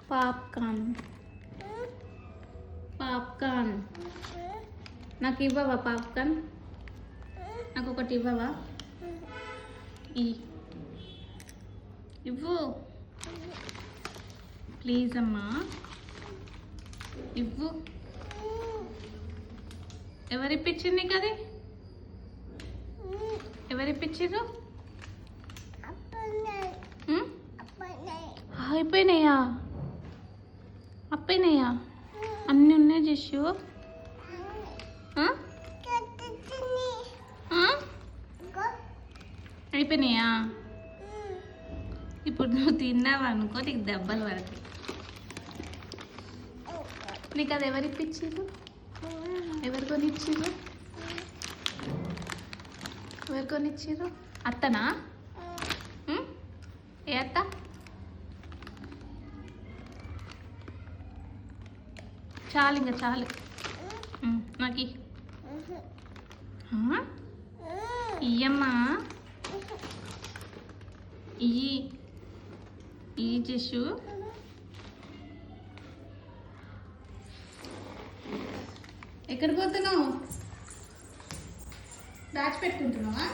Popcorn popcorn నాకు ఇవ్వవా popcorn? నాకు ఒకటి ఇవ్వవా? ఇవ్వు ప్లీజ్ అమ్మా, ఇవ్వు. ఎవరిప్పించింది నీకు అది? ఎవరిప్పించారు? అయిపోయినాయా? అప్పయినాయా? అన్నీ ఉన్నాయి జస్సు. అయిపోయినాయా? ఇప్పుడు నువ్వు తిన్నావా అనుకో, నీకు దెబ్బలు పడతాయి. నీకు అది ఎవరిప్పించారు? ఎవరు కొనిచ్చారు? ఎవరు కొనిచ్చారు? అత్తనా? ఏ అత్త? చాలు, ఇంకా చాలు. నాకు ఇయ్యమ్మా, ఈ జస్సు. ఎక్కడికి పోతున్నావు? దాచిపెట్టుకుంటున్నావా?